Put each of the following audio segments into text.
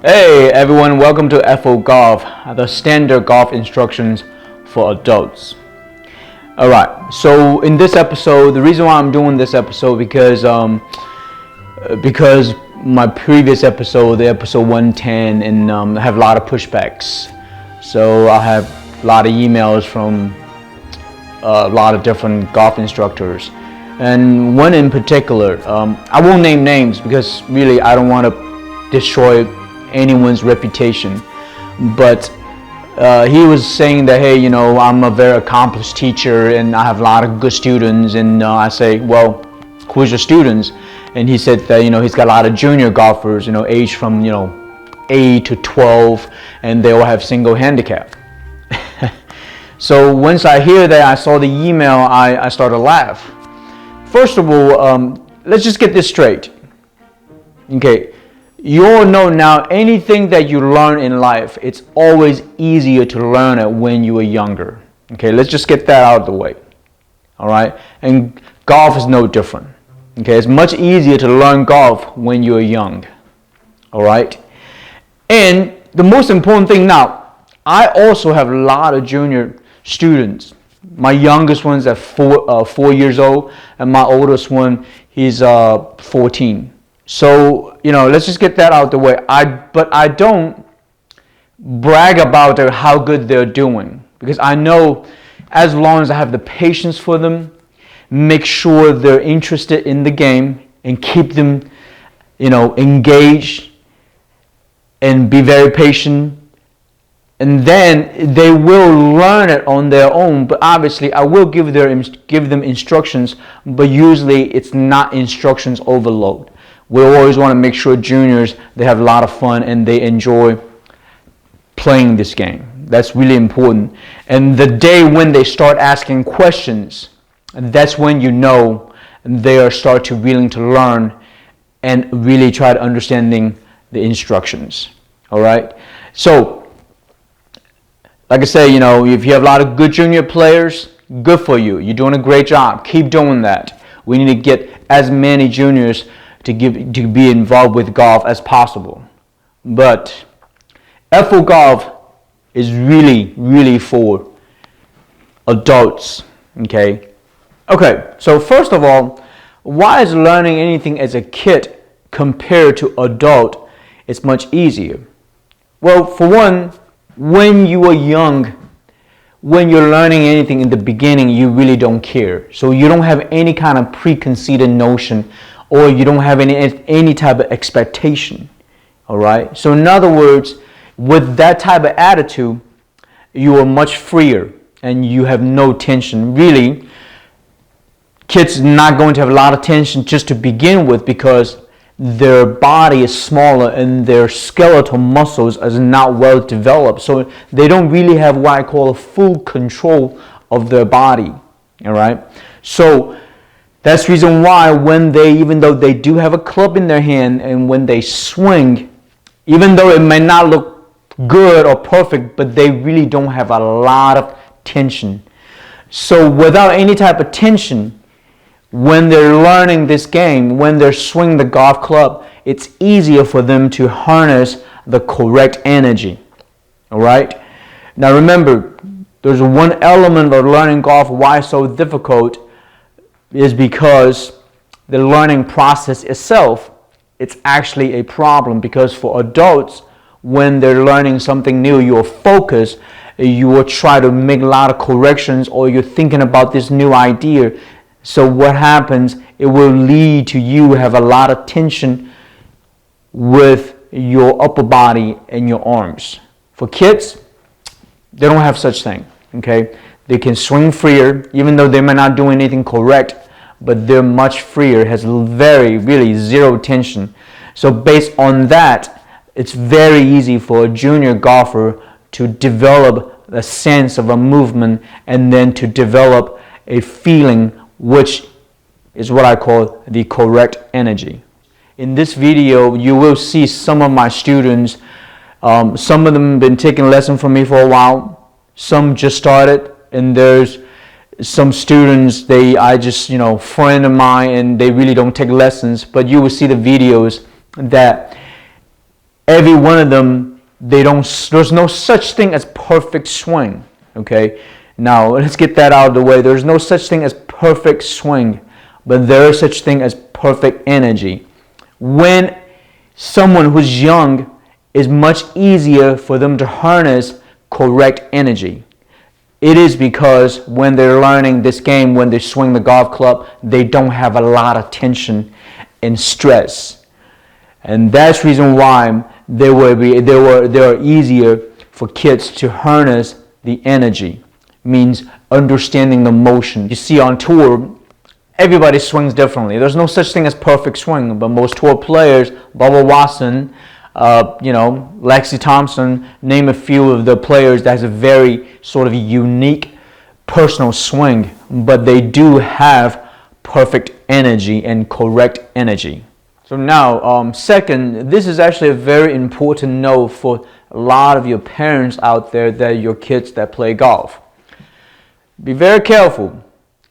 Hey everyone, welcome to FO Golf, the standard golf instructions for adults. Alright, so in this episode, the reason why I'm doing this episode because my previous episode, the episode 110, and I have a lot of pushbacks. So I have a lot of emails from a lot of different golf instructors. And one in particular, I won't name names because really I don't want to destroy anyone's reputation, but he was saying that, hey, you know, I'm a very accomplished teacher and I have a lot of good students, and I say, well, who's your students? And he said that, you know, he's got a lot of junior golfers, you know, aged from, 8 to 12, and they all have single handicap. So once I hear that, I saw the email, I started to laugh. First of all, let's just get this straight. Okay. You all know now, anything that you learn in life, it's always easier to learn it when you were younger. Okay, let's just get that out of the way. All right, and golf is no different. Okay, it's much easier to learn golf when you're young. All right, and the most important thing now, I also have a lot of junior students. My youngest one's at 4 years old, and my oldest one, he's 14. So, let's just get that out the way. But I don't brag about how good they're doing, because I know as long as I have the patience for them, make sure they're interested in the game and keep them, engaged and be very patient, and then they will learn it on their own. But obviously I will give them instructions, but usually it's not instructions overload. We always want to make sure juniors, they have a lot of fun and they enjoy playing this game. That's really important. And the day when they start asking questions, that's when you know they are start to willing to learn and really try to understanding the instructions. All right. So, like I say, if you have a lot of good junior players, good for you. You're doing a great job. Keep doing that. We need to get as many juniors to be involved with golf as possible. But FO Golf is really for adults. Okay, so first of all, why is learning anything as a kid compared to adult it's much easier? Well, for one, when you are young, when you're learning anything in the beginning, you really don't care. So you don't have any kind of preconceived notion, or you don't have any type of expectation. All right. So in other words, with that type of attitude, you are much freer and you have no tension. Really, kids are not going to have a lot of tension just to begin with, because their body is smaller and their skeletal muscles are not well developed. So they don't really have what I call a full control of their body. All right. So that's the reason why even though they do have a club in their hand, and when they swing, even though it may not look good or perfect, but they really don't have a lot of tension. So without any type of tension, when they're learning this game, when they're swinging the golf club, it's easier for them to harness the correct energy. All right? Now remember, there's one element of learning golf why it's so difficult is because the learning process itself, it's actually a problem. Because for adults, when they're learning something new, you're focused, you will try to make a lot of corrections, or you're thinking about this new idea. So what happens, it will lead to you have a lot of tension with your upper body and your arms. For kids, they don't have such thing. Okay, they can swing freer, even though they may not do anything correct, but they're much freer, has really zero tension. So based on that, it's very easy for a junior golfer to develop a sense of a movement, and then to develop a feeling, which is what I call the correct energy. In this video, you will see some of my students. Some of them have been taking lessons from me for a while. Some just started, and there's some students, friend of mine, and they really don't take lessons, but you will see the videos that every one of them, there's no such thing as perfect swing. Okay, now let's get that out of the way. There's no such thing as perfect swing, but there is such thing as perfect energy. When someone who's young, it's much easier for them to harness correct energy. It is because when they're learning this game, when they swing the golf club, they don't have a lot of tension and stress. And that's the reason why they are easier for kids to harness the energy. Means understanding the motion. You see on tour, everybody swings differently. There's no such thing as perfect swing, but most tour players, Bubba Watson, Lexi Thompson, name a few of the players that has a very sort of unique personal swing, but they do have perfect energy and correct energy. So now, second, this is actually a very important note for a lot of your parents out there that your kids that play golf. Be very careful.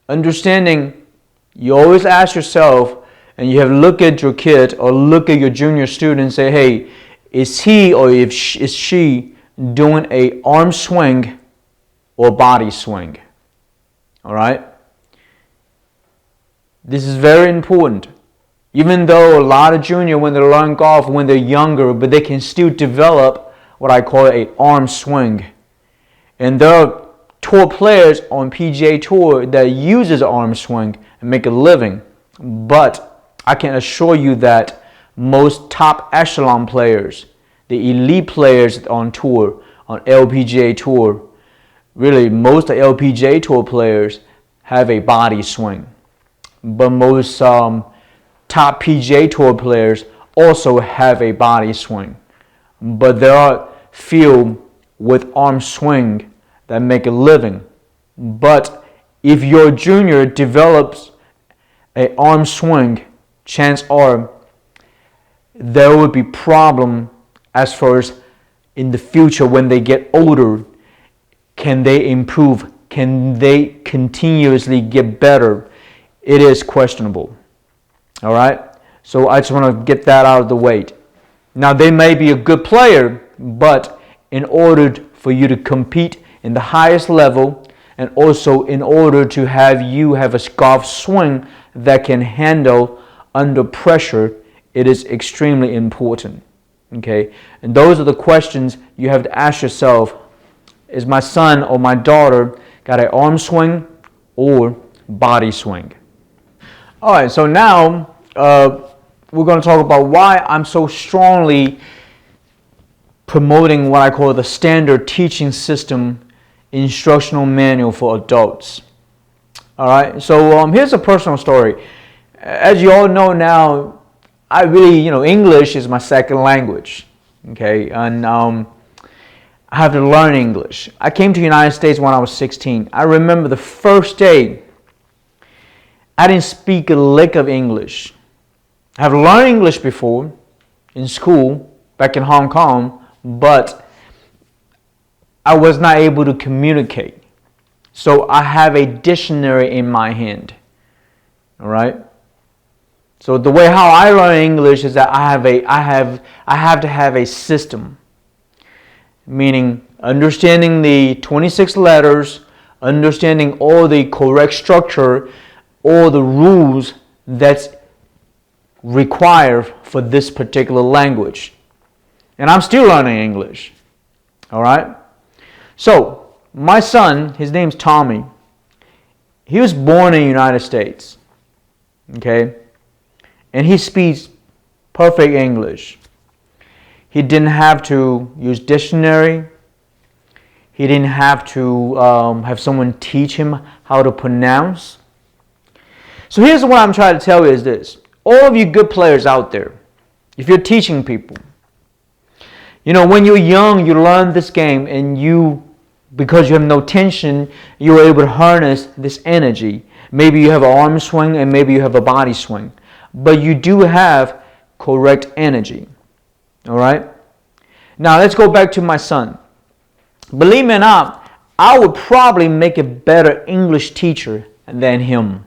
Understanding, you always ask yourself, and you have to look at your kid or look at your junior student and say, hey, is he or is she doing an arm swing or body swing? All right? This is very important. Even though a lot of junior, when they learn golf, when they're younger, but they can still develop what I call an arm swing. And there are tour players on PGA Tour that uses arm swing and make a living. But I can assure you that most top echelon players, the elite players on tour, on LPGA Tour, really most LPGA Tour players have a body swing. But most top PGA Tour players also have a body swing. But there are few with arm swing that make a living. But if your junior develops an arm swing, chances are there will be problem as far as in the future when they get older. Can they improve? Can they continuously get better? It is questionable. All right? So I just want to get that out of the way. Now, they may be a good player, but in order for you to compete in the highest level, and also in order to have you have a golf swing that can handle under pressure, it is extremely important. Okay? And those are the questions you have to ask yourself. Is my son or my daughter got an arm swing or body swing? All right, so now we're going to talk about why I'm so strongly promoting what I call the standard teaching system instructional manual for adults. All right, so here's a personal story. As you all know now, I really, English is my second language. Okay, and I have to learn English. I came to the United States when I was 16. I remember the first day, I didn't speak a lick of English. I have learned English before in school back in Hong Kong, but I was not able to communicate. So I have a dictionary in my hand. All right? So the way how I learn English is that I have to have a system. Meaning understanding the 26 letters, understanding all the correct structure, all the rules that's required for this particular language. And I'm still learning English. All right? So, my son, his name's Tommy. He was born in the United States. Okay? And he speaks perfect English. He didn't have to use dictionary. He didn't have to have someone teach him how to pronounce. So here's what I'm trying to tell you is this. All of you good players out there, if you're teaching people, when you're young, you learn this game and because you have no tension, you're able to harness this energy. Maybe you have an arm swing and maybe you have a body swing. But you do have correct energy. All right? Now let's go back to my son. Believe me or not, I would probably make a better English teacher than him.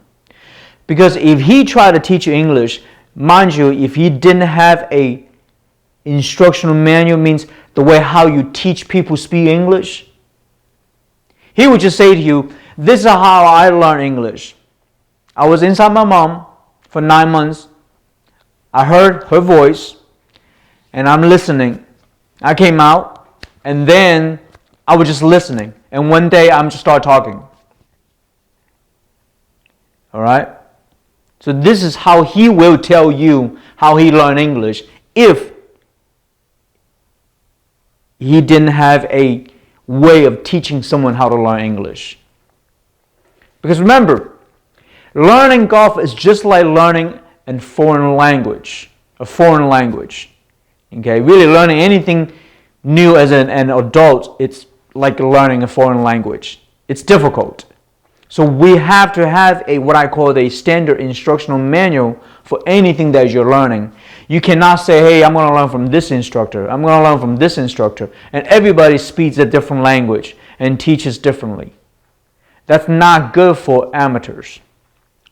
Because if he tried to teach you English, mind you, if he didn't have a instructional manual means the way how you teach people speak English. He would just say to you, this is how I learn English. I was inside my mom for 9 months. I heard her voice and I'm listening. I came out and then I was just listening. And one day I'm just start talking. All right? So this is how he will tell you how he learned English if he didn't have a way of teaching someone how to learn English. Because remember, learning golf is just like learning a foreign language. Okay, really learning anything new as an adult, it's like learning a foreign language. It's difficult. So we have to have what I call a standard instructional manual for anything that you're learning. You cannot say, hey, I'm going to learn from this instructor. I'm going to learn from this instructor. And everybody speaks a different language and teaches differently. That's not good for amateurs.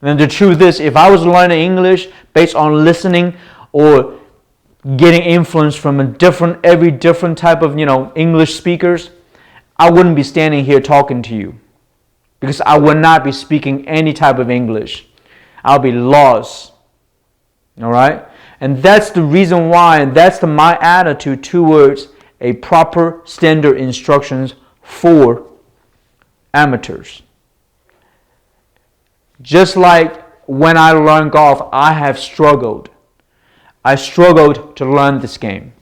And the truth is, if I was learning English based on listening or getting influence from every different type of, English speakers, I wouldn't be standing here talking to you. Because I would not be speaking any type of English. I'll be lost. All right? And that's the reason why, and that's my attitude towards a proper standard instructions for amateurs. Just like when I learned golf, I have struggled. I struggled to learn this game.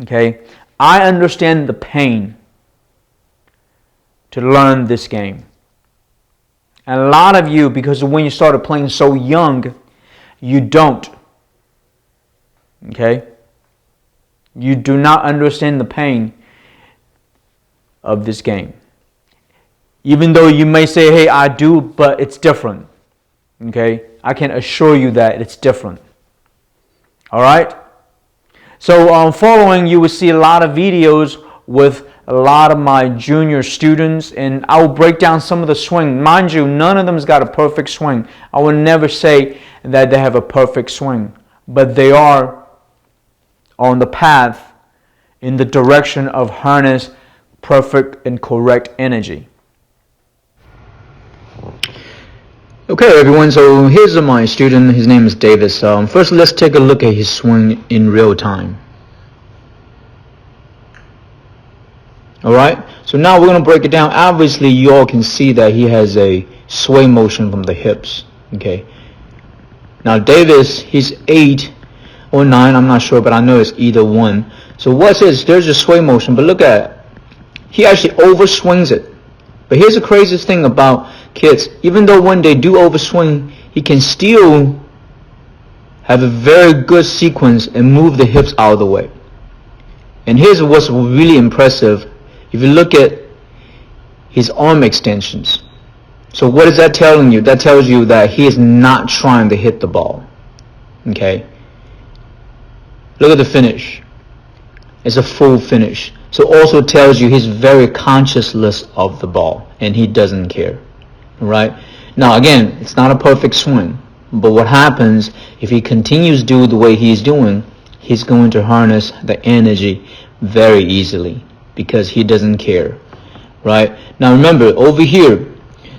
Okay? I understand the pain to learn this game. And a lot of you, because when you started playing so young, you don't. Okay? You do not understand the pain of this game. Even though you may say, hey, I do, but it's different. Okay? I can assure you that it's different. Alright? So following, you will see a lot of videos with a lot of my junior students, and I will break down some of the swing. Mind you, none of them's got a perfect swing. I will never say that they have a perfect swing, but they are on the path in the direction of harness perfect and correct energy. Okay, everyone, so here's my student. His name is Davis. First, let's take a look at his swing in real time. Alright, so now we're going to break it down. Obviously, you all can see that he has a sway motion from the hips. Okay. Now, Davis, he's 8 or 9, I'm not sure, but I know it's either one. So what's this? There's a sway motion, but look at it. He actually overswings it. But here's the craziest thing about kids. Even though when they do overswing, he can still have a very good sequence and move the hips out of the way. And here's what's really impressive. If you look at his arm extensions. So what is that telling you? That tells you that he is not trying to hit the ball. Okay? Look at the finish. It's a full finish. So it also tells you he's very consciousless of the ball and he doesn't care. Right? Now again, it's not a perfect swing. But what happens if he continues to do the way he's doing, he's going to harness the energy very easily because he doesn't care. Right? Now remember, over here,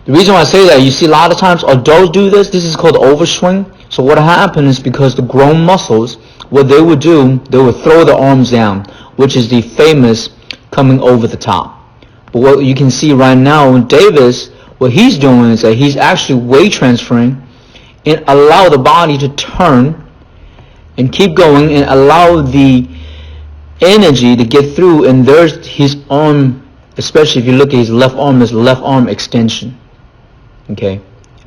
the reason why I say that, you see a lot of times adults do this. This is called overswing. So what happens is because the grown muscles, what they would do, they would throw the arms down, which is the famous coming over the top. But what you can see right now, Davis, what he's doing is that he's actually weight transferring and allow the body to turn and keep going and allow the energy to get through. And there's his arm, especially if you look at his left arm, his left arm extension. Okay,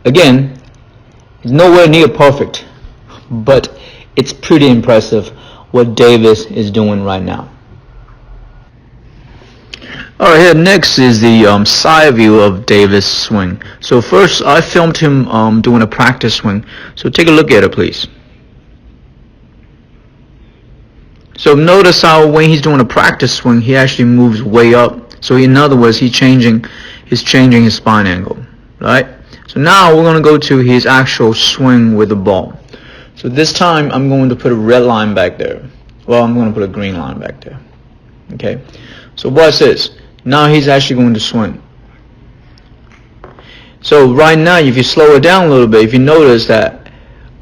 again, it's nowhere near perfect, but it's pretty impressive what Davis is doing right now. Alright, here next is the side view of Davis' swing. So first I filmed him doing a practice swing. So take a look at it, please. So notice how when he's doing a practice swing, he actually moves way up. So in other words, he's changing his spine angle. Right? So now we're going to go to his actual swing with the ball. So this time I'm going to put a red line back there. Well, I'm going to put a green line back there. Okay. So watch this. Now he's actually going to swing. So right now, if you slow it down a little bit, if you notice that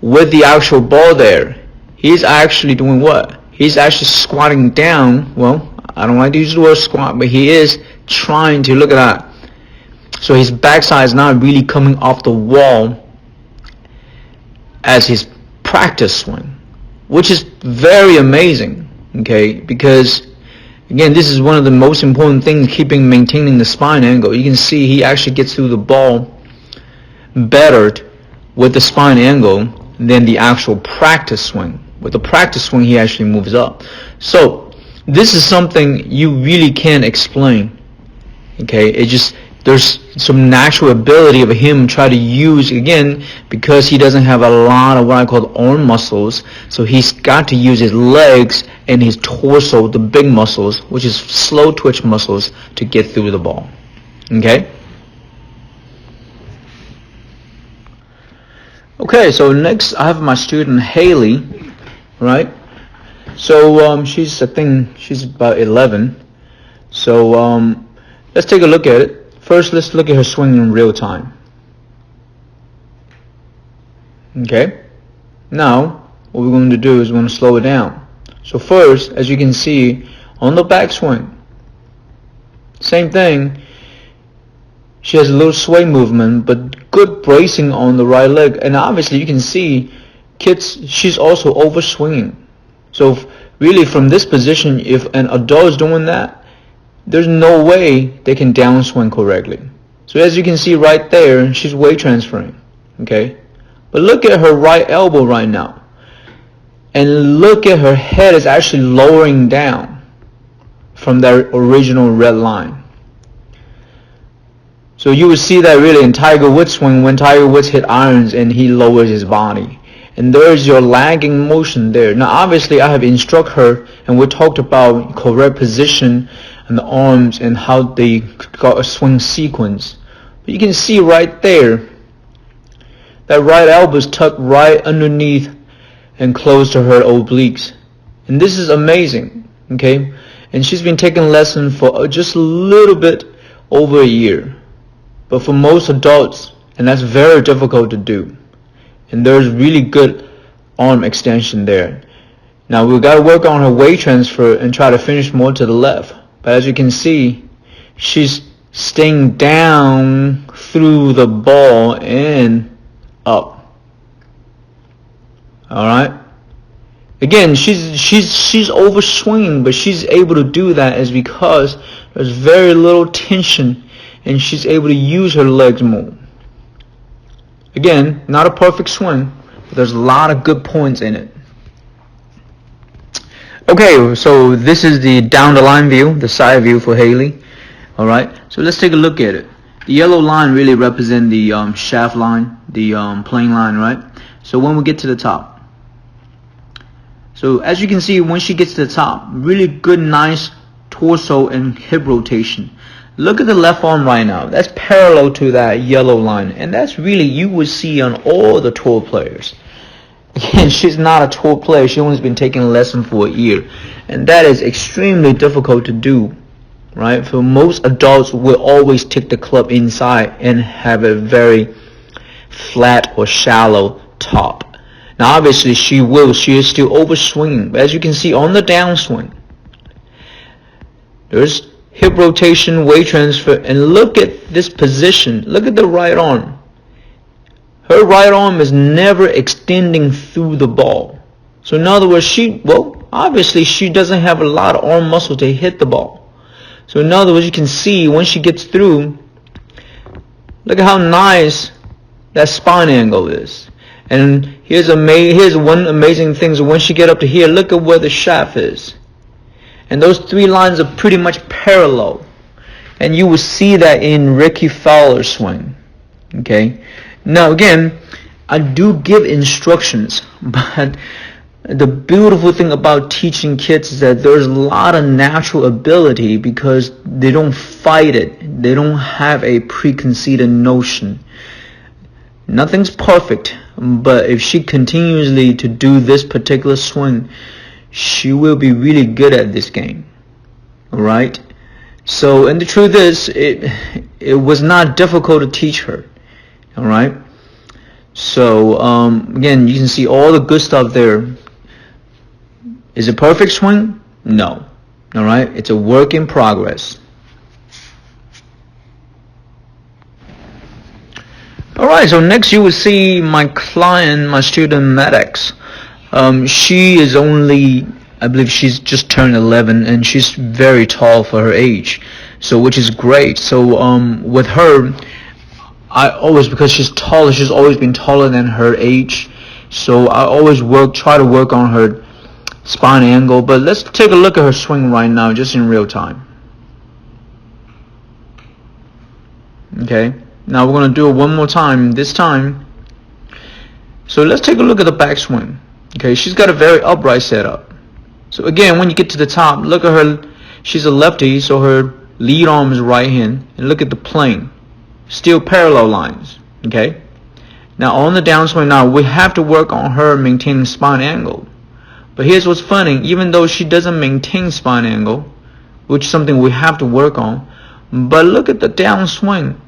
with the actual ball there, he's actually doing what? He's actually squatting down. Well, I don't like to use the word squat, but he is trying to, look at that. So his backside is not really coming off the wall as his practice swing, which is very amazing, okay? Because, again, this is one of the most important things, maintaining the spine angle. You can see he actually gets through the ball better with the spine angle than the actual practice swing. With the practice swing, he actually moves up. So this is something you really can't explain, okay? There's some natural ability of him try to use, again, because he doesn't have a lot of what I call arm muscles, so he's got to use his legs and his torso, the big muscles, which is slow twitch muscles, to get through the ball. Okay? Okay, so next I have my student Haley, right? So I think she's about 11. So let's take a look at it. First, let's look at her swing in real time. Okay? Now, what we're going to do is we're going to slow it down. So first, as you can see, on the backswing, same thing. She has a little sway movement, but good bracing on the right leg. And obviously, you can see, she's also overswinging. So really, from this position, if an adult is doing that, there's no way they can downswing correctly. So as you can see right there, she's weight transferring. Okay? But look at her right elbow right now. And look at her head is actually lowering down from that original red line. So you would see that really in Tiger Woods swing when Tiger Woods hit irons and he lowers his body. And there's your lagging motion there. Now obviously I have instructed her and we talked about correct position and the arms and how they got a swing sequence. But you can see right there that right elbow is tucked right underneath and close to her obliques. And this is amazing, okay? And she's been taking lessons for just a little bit over a year. But for most adults, and that's very difficult to do. And there's really good arm extension there. Now we've got to work on her weight transfer and try to finish more to the left. But as you can see, she's staying down through the ball and up. All right. Again, she's overswinging, but she's able to do that is because there's very little tension, and she's able to use her legs more. Again, not a perfect swing, but there's a lot of good points in it. Okay, so this is the down the line view, the side view for Haley. All right, so let's take a look at it. The yellow line really represents the shaft line, the plane line, right? So when we get to the top, so as you can see, when she gets to the top, really good, nice torso and hip rotation. Look at the left arm right now. That's parallel to that yellow line, and that's really you would see on all the tour players. Again, she's not a tour player. She's only been taking a lesson for a year. And that is extremely difficult to do, right? For most adults will always take the club inside and have a very flat or shallow top. Now, obviously, she is still overswinging. But as you can see on the downswing, there's hip rotation, weight transfer, and look at this position. Look at the right arm. Her right arm is never extending through the ball. So in other words, obviously she doesn't have a lot of arm muscle to hit the ball. So in other words, you can see when she gets through, look at how nice that spine angle is. And here's one amazing thing. So when she get up to here, look at where the shaft is. And those three lines are pretty much parallel. And you will see that in Rickie Fowler's swing. Okay. Now again, I do give instructions, but the beautiful thing about teaching kids is that there's a lot of natural ability because they don't fight it. They don't have a preconceived notion. Nothing's perfect, but if she continuously to do this particular swing, she will be really good at this game. All right. So, and the truth is, it was not difficult to teach her. All right. So again, you can see all the good stuff there. Is it perfect swing? No. All right. It's a work in progress. All right. So next you will see my client, my student Maddox. She is only, I believe she's just turned 11, and she's very tall for her age, so which is great. So with her, I always, because she's taller, she's always been taller than her age, so I always try to work on her spine angle. But let's take a look at her swing right now, just in real time. Okay, now we're going to do it one more time, this time. So let's take a look at the backswing. Okay, she's got a very upright setup. So again, when you get to the top, look at her. She's a lefty, so her lead arm is right hand. And look at the plane. Still parallel lines. Okay. Now on the downswing, now we have to work on her maintaining spine angle. But here's what's funny. Even though she doesn't maintain spine angle, which is something we have to work on, but look at the downswing.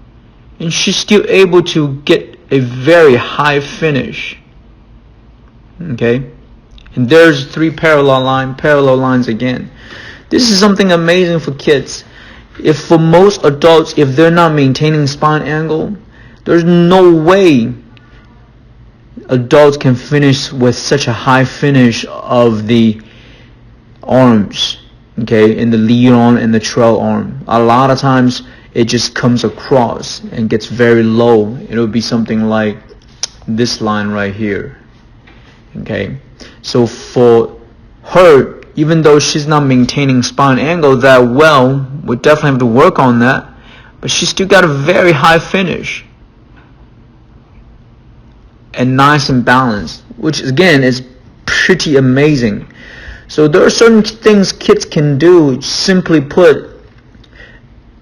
And she's still able to get a very high finish. Okay, and there's 3 parallel lines again. This is something amazing for kids. If for most adults, if they're not maintaining spine angle, there's no way adults can finish with such a high finish of the arms, okay, in the lead arm and the trail arm. A lot of times it just comes across and gets very low. It'll be something like this line right here. Okay, so for her, even though she's not maintaining spine angle that well, we definitely have to work on that, but she's still got a very high finish and nice and balanced, which again is pretty amazing. So there are certain things kids can do, simply put,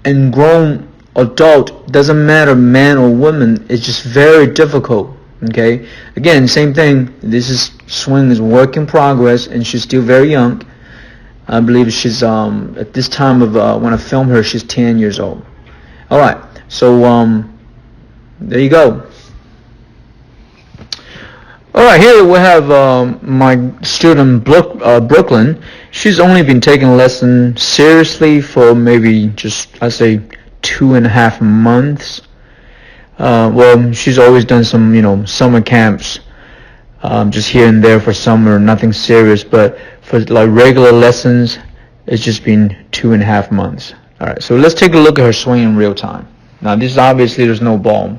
and grown adult, doesn't matter man or woman, it's just very difficult. Okay, again, same thing. This swing is work in progress, and she's still very young. I believe she's at this time of when I film her, she's 10 years old. All right, so there you go. All right, here we have my student Brooklyn. She's only been taking lessons seriously for maybe just, I say, 2.5 months. Well, she's always done some, summer camps, just here and there for summer, nothing serious. But for like regular lessons, it's just been 2.5 months. All right, so let's take a look at her swing in real time. Now, this is obviously there's no ball,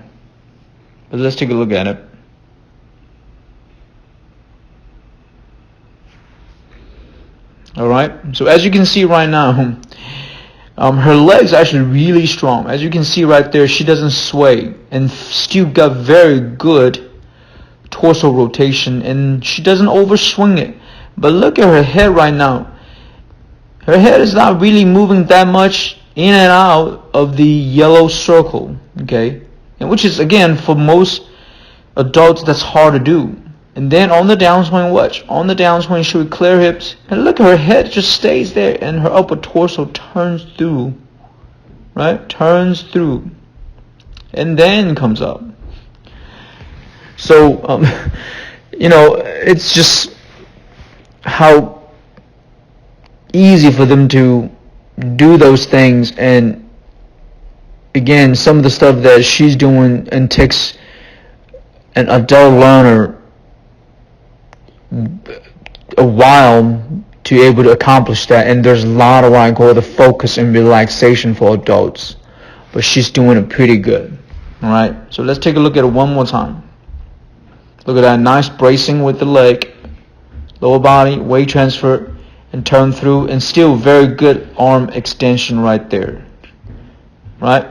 but let's take a look at it. All right, so as you can see right now, her legs are actually really strong. As you can see right there, she doesn't sway and still got very good torso rotation, and she doesn't overswing it. But look at her head right now. Her head is not really moving that much in and out of the yellow circle, okay? And which is, again, for most adults, that's hard to do. And then on the downswing, watch. On the downswing, she would clear hips. And look, her head just stays there, and her upper torso turns through. Right? Turns through. And then comes up. So, it's just how easy for them to do those things. And again, some of the stuff that she's doing and takes an adult learner a while to be able to accomplish that. And there's a lot of what I call the focus and relaxation for adults, but she's doing it pretty good. All right, so let's take a look at it one more time. Look at that nice bracing with the leg, lower body, weight transfer, and turn through, and still very good arm extension right there. Right?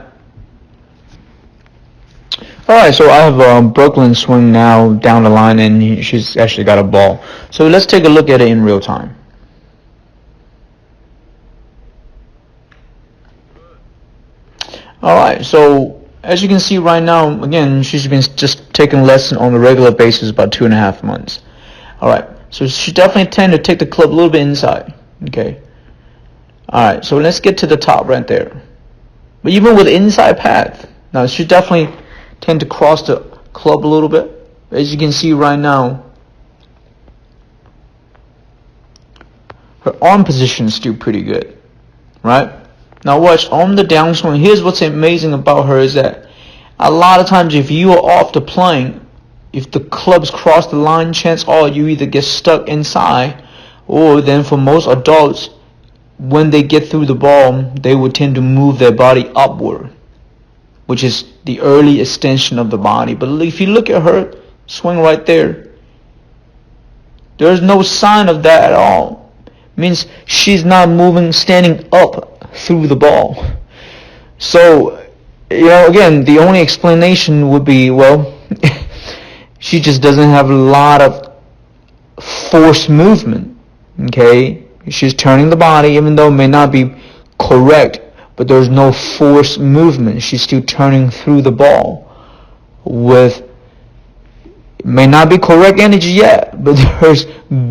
Alright, so I have Brooklyn swing now down the line, and she's actually got a ball. So let's take a look at it in real time. Alright, so as you can see right now, again, she's been just taking lessons on a regular basis about 2.5 months. Alright, So she definitely tend to take the club a little bit inside. Okay. Alright, so let's get to the top right there. But even with inside path, now she definitely tend to cross the club a little bit. As you can see right now, her arm position is still pretty good, right? Now watch on the downswing. Here's what's amazing about her is that a lot of times if you are off the plane, if the clubs cross the line, chance are you either get stuck inside, or then for most adults, when they get through the ball, they would tend to move their body upward, which is the early extension of the body. But if you look at her swing right there, there's no sign of that at all. It means she's not moving, standing up through the ball. So, again, the only explanation would be, well, she just doesn't have a lot of force movement. Okay, she's turning the body, even though it may not be correct, but there's no force movement. She's still turning through the ball with, may not be correct energy yet, but there's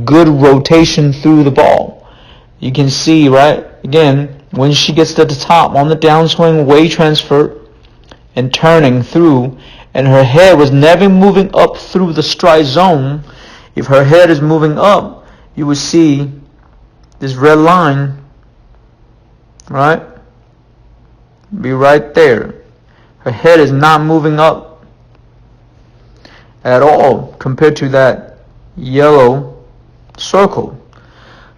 good rotation through the ball. You can see, right, again, when she gets to the top on the downswing, weight transfer and turning through, and her head was never moving up through the strike zone. If her head is moving up, you will see this red line, right, be right there. Her head is not moving up at all compared to that yellow circle.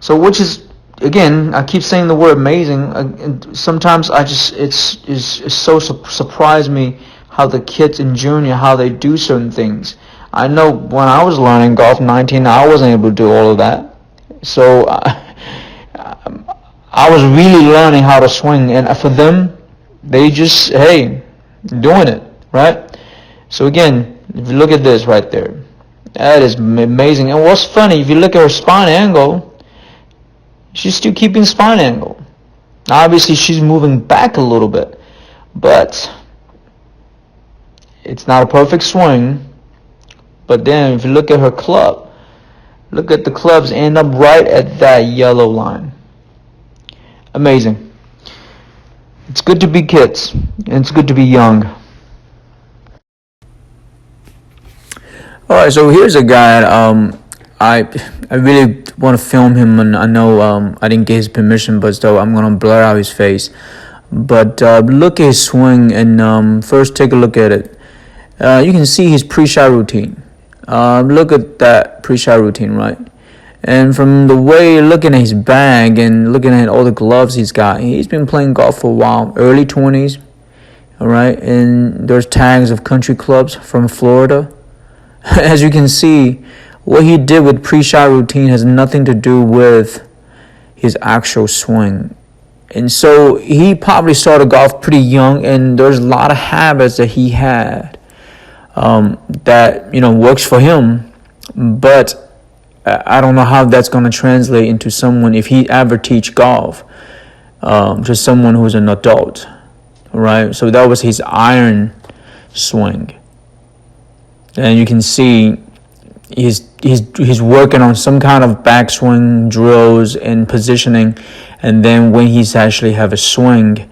So which is, again, I keep saying the word amazing, and sometimes it's so surprised me how the kids in junior, how they do certain things. I know when I was learning golf 19, I wasn't able to do all of that. So I was really learning how to swing, and for them, they just, hey, doing it, right? So again, if you look at this right there, that is amazing. And what's funny, if you look at her spine angle, she's still keeping spine angle. Obviously, she's moving back a little bit, but it's not a perfect swing. But then if you look at her club, look at the clubs end up right at that yellow line. Amazing. It's good to be kids, and it's good to be young. Alright, so here's a guy, I really want to film him, and I know I didn't get his permission, but still I'm going to blur out his face. But look at his swing, and first take a look at it. You can see his pre-shot routine. Look at that pre-shot routine, right? And from the way looking at his bag and looking at all the gloves he's got, he's been playing golf for a while, early 20s, all right? And there's tags of country clubs from Florida. As you can see, what he did with pre-shot routine has nothing to do with his actual swing. And so he probably started golf pretty young, and there's a lot of habits that he had that, works for him. But I don't know how that's going to translate into someone, if he ever teach golf, to someone who's an adult, right? So that was his iron swing. And you can see he's working on some kind of backswing drills and positioning, and then when he's actually have a swing,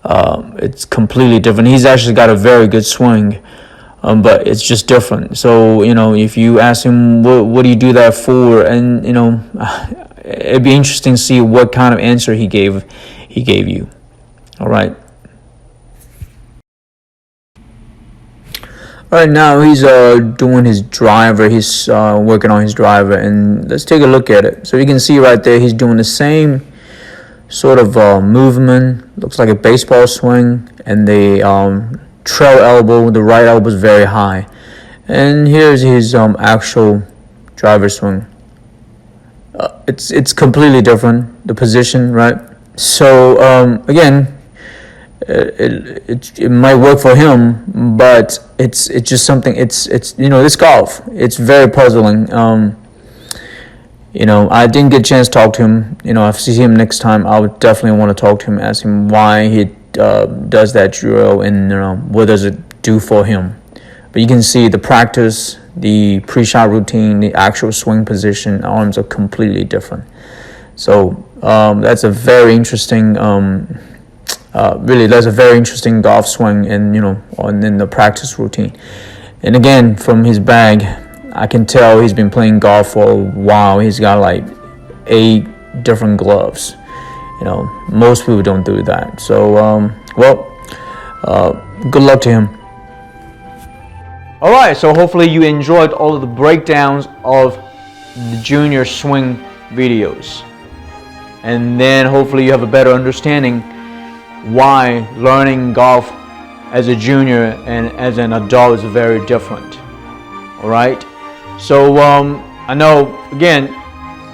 it's completely different. He's actually got a very good swing, but it's just different. So if you ask him what do you do that for, and it'd be interesting to see what kind of answer he gave you. All right. Right now he's doing his driver. He's working on his driver, and let's take a look at it. So you can see right there, he's doing the same sort of movement. Looks like a baseball swing, and the trail elbow, the right elbow is very high. And here's his actual driver swing. It's completely different, the position, right? So again, it might work for him, but it's just something. It's golf. It's very puzzling. I didn't get a chance to talk to him. If I see him next time, I would definitely want to talk to him, ask him why he does that drill, and what does it do for him. But you can see the practice, the pre-shot routine, the actual swing position, arms are completely different. So that's a very interesting, that's a very interesting golf swing, and in the practice routine. And again, from his bag, I can tell he's been playing golf for a while. He's got like 8 different gloves. Most people don't do that. So, good luck to him. All right, so hopefully you enjoyed all of the breakdowns of the junior swing videos. And then hopefully you have a better understanding why learning golf as a junior and as an adult is very different. All right? So I know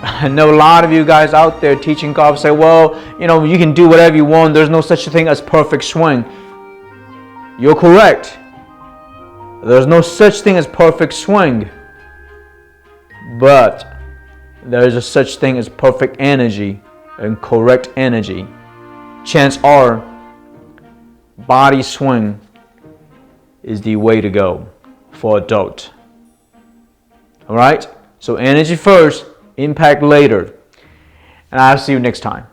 a lot of you guys out there teaching golf say, well, you can do whatever you want. There's no such thing as perfect swing. You're correct. There's no such thing as perfect swing. But there is a such thing as perfect energy and correct energy. Chances are, body swing is the way to go for adult. All right? So energy first, impact later. And I'll see you next time.